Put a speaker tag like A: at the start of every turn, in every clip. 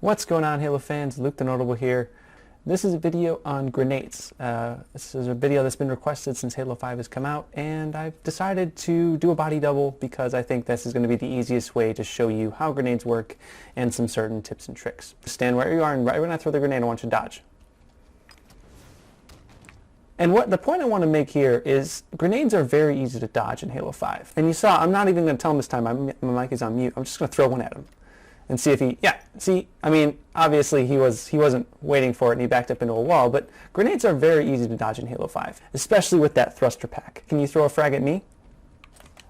A: What's going on, Halo fans? Luke TheNotable here. This is a video on grenades. This is a video that's been requested since Halo 5 has come out, and I've decided to do a body double because I think this is going to be the easiest way to show you how grenades work and some certain tips and tricks. Stand where you are, and right when I throw the grenade, I want you to dodge. And the point I want to make here is grenades are very easy to dodge in Halo 5. And you saw, I'm not even going to tell him this time, my mic is on mute. I'm just going to throw one at him and see if he, obviously he wasn't waiting for it and he backed up into a wall, but grenades are very easy to dodge in Halo 5, especially with that thruster pack. Can you throw a frag at me?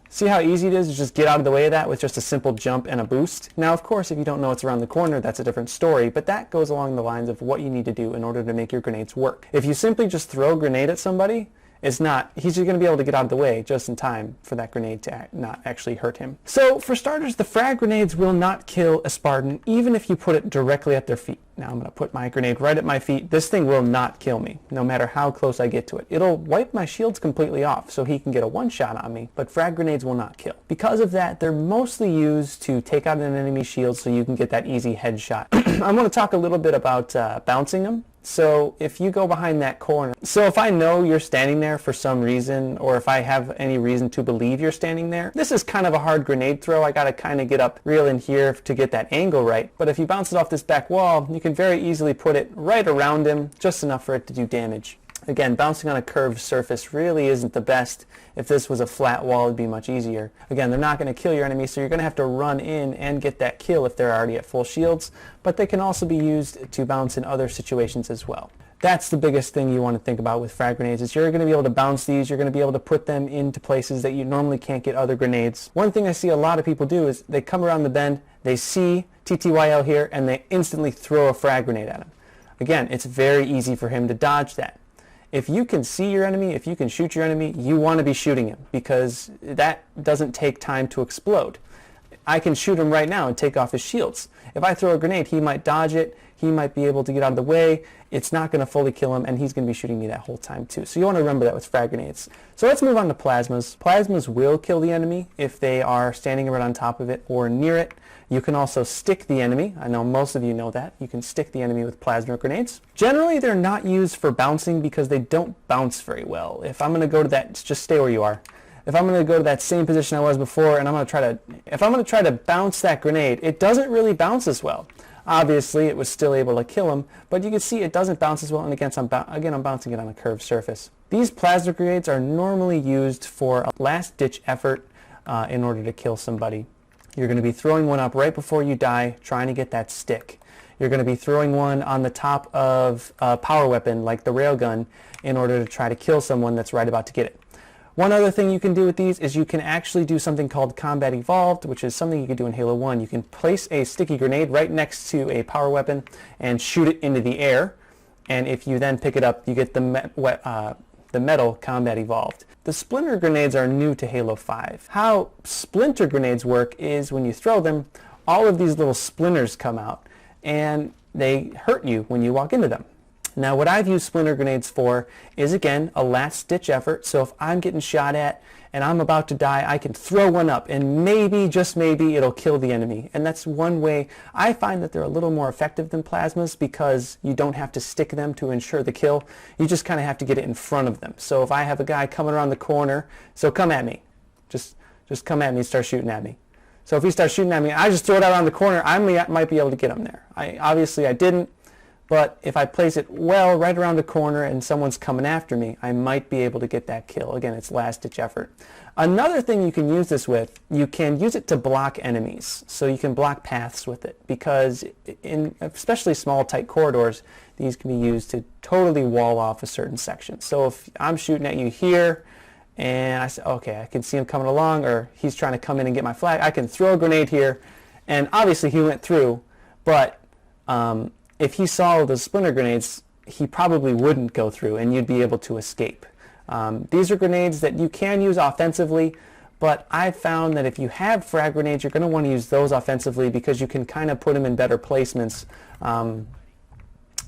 A: See how easy it is to just get out of the way of that with just a simple jump and a boost? Now, of course, if you don't know what's around the corner, that's a different story, but that goes along the lines of what you need to do in order to make your grenades work. If you simply just throw a grenade at somebody, he's just going to be able to get out of the way just in time for that grenade to not actually hurt him. So, for starters, the frag grenades will not kill a Spartan, even if you put it directly at their feet. Now, I'm going to put my grenade right at my feet. This thing will not kill me, no matter how close I get to it. It'll wipe my shields completely off, so he can get a one-shot on me, but frag grenades will not kill. Because of that, they're mostly used to take out an enemy shield so you can get that easy headshot. I'm going to talk a little bit about bouncing them. So if you go behind that corner, so if I know you're standing there for some reason, or if I have any reason to believe you're standing there, this is kind of a hard grenade throw. I got to kind of get up real in here to get that angle right. But if you bounce it off this back wall, you can very easily put it right around him, just enough for it to do damage. Again, bouncing on a curved surface really isn't the best. If this was a flat wall, it'd be much easier. Again, they're not going to kill your enemy, so you're going to have to run in and get that kill if they're already at full shields, but they can also be used to bounce in other situations as well. That's the biggest thing you want to think about with frag grenades, is you're going to be able to bounce these, you're going to be able to put them into places that you normally can't get other grenades. One thing I see a lot of people do is they come around the bend, they see TTYL here, and they instantly throw a frag grenade at him. Again, it's very easy for him to dodge that. If you can see your enemy, if you can shoot your enemy, you want to be shooting him, because that doesn't take time to explode. I can shoot him right now and take off his shields. If I throw a grenade, he might dodge it, he might be able to get out of the way, it's not going to fully kill him, and he's going to be shooting me that whole time too. So you want to remember that with frag grenades. So let's move on to plasmas. Plasmas will kill the enemy if they are standing right on top of it or near it. You can also stick the enemy. I know most of you know that. You can stick the enemy with plasma grenades. Generally, they're not used for bouncing because they don't bounce very well. If I'm going to go to that, just stay where you are. If I'm going to go to that same position I was before and if I'm going to try to bounce that grenade, it doesn't really bounce as well. Obviously, it was still able to kill him, but you can see it doesn't bounce as well, and again, I'm bouncing it on a curved surface. These plasma grenades are normally used for a last-ditch effort in order to kill somebody. You're going to be throwing one up right before you die, trying to get that stick. You're going to be throwing one on the top of a power weapon, like the railgun, in order to try to kill someone that's right about to get it. One other thing you can do with these is you can actually do something called Combat Evolved, which is something you can do in Halo 1. You can place a sticky grenade right next to a power weapon and shoot it into the air, and if you then pick it up, you get the metal Combat Evolved. The Splinter Grenades are new to Halo 5. How Splinter Grenades work is when you throw them, all of these little splinters come out, and they hurt you when you walk into them. Now, what I've used Splinter Grenades for is, again, a last-ditch effort. So if I'm getting shot at and I'm about to die, I can throw one up, and maybe, just maybe, it'll kill the enemy. And that's one way I find that they're a little more effective than plasmas, because you don't have to stick them to ensure the kill. You just kind of have to get it in front of them. So if I have a guy coming around the corner, so come at me. Just come at me and start shooting at me. So if he starts shooting at me, I just throw it out around the corner, I might be able to get him there. Obviously, I didn't. But if I place it well right around the corner and someone's coming after me, I might be able to get that kill. Again, it's last-ditch effort. Another thing you can use this with, you can use it to block enemies. So you can block paths with it, because in especially small, tight corridors, these can be used to totally wall off a certain section. So if I'm shooting at you here, and I say, okay, I can see him coming along, or he's trying to come in and get my flag, I can throw a grenade here, and obviously he went through, but if he saw the Splinter Grenades, he probably wouldn't go through, and you'd be able to escape. These are grenades that you can use offensively, but I've found that if you have frag grenades, you're going to want to use those offensively, because you can kind of put them in better placements.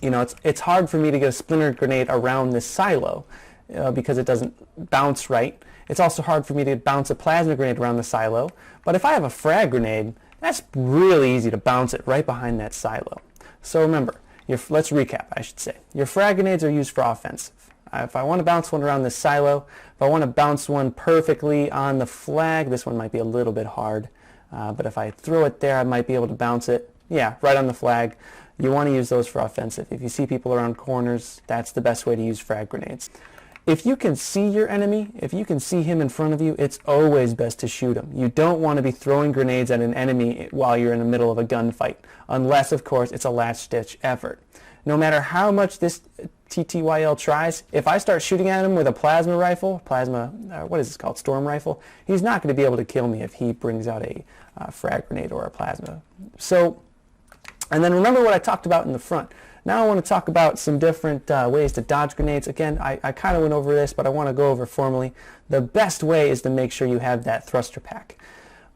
A: It's hard for me to get a Splinter Grenade around this silo because it doesn't bounce right. It's also hard for me to bounce a plasma grenade around the silo, but if I have a frag grenade, that's really easy to bounce it right behind that silo. So remember, let's recap, I should say. Your frag grenades are used for offensive. If I want to bounce one around the silo, if I want to bounce one perfectly on the flag, this one might be a little bit hard. But if I throw it there, I might be able to bounce it, yeah, right on the flag. You want to use those for offensive. If you see people around corners, that's the best way to use frag grenades. If you can see your enemy, if you can see him in front of you, it's always best to shoot him. You don't want to be throwing grenades at an enemy while you're in the middle of a gunfight, unless, of course, it's a last-ditch effort. No matter how much this TTYL tries, if I start shooting at him with a plasma rifle, what is this called, storm rifle, he's not going to be able to kill me if he brings out a frag grenade or a plasma. So, and then remember what I talked about in the front. Now I want to talk about some different ways to dodge grenades. Again, I kind of went over this, but I want to go over formally. The best way is to make sure you have that thruster pack.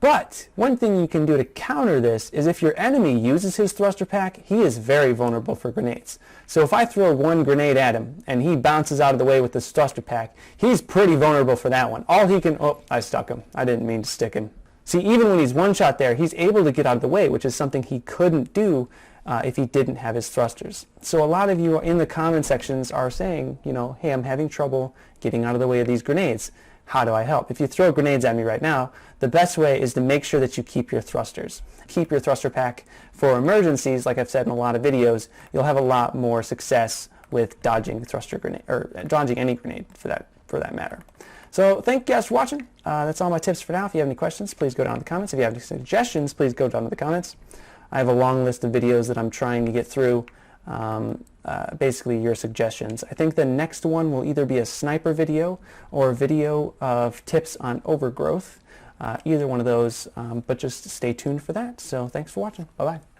A: But one thing you can do to counter this is if your enemy uses his thruster pack, he is very vulnerable for grenades. So if I throw one grenade at him and he bounces out of the way with this thruster pack, he's pretty vulnerable for that one. All he can, oh, I stuck him. I didn't mean to stick him. See, even when he's one shot there, he's able to get out of the way, which is something he couldn't do if he didn't have his thrusters. So a lot of you in the comment sections are saying, you know, hey, I'm having trouble getting out of the way of these grenades. How do I help? If you throw grenades at me right now, the best way is to make sure that you keep your thrusters. Keep your thruster pack for emergencies. Like I've said in a lot of videos, you'll have a lot more success with dodging thruster grenade, or dodging any grenade for that matter. So thank you guys for watching. That's all my tips for now. If you have any questions, please go down in the comments. If you have any suggestions, please go down in the comments. I have a long list of videos that I'm trying to get through. Basically your suggestions. I think the next one will either be a sniper video or a video of tips on overgrowth. Either one of those, but just stay tuned for that. So thanks for watching. Bye-bye.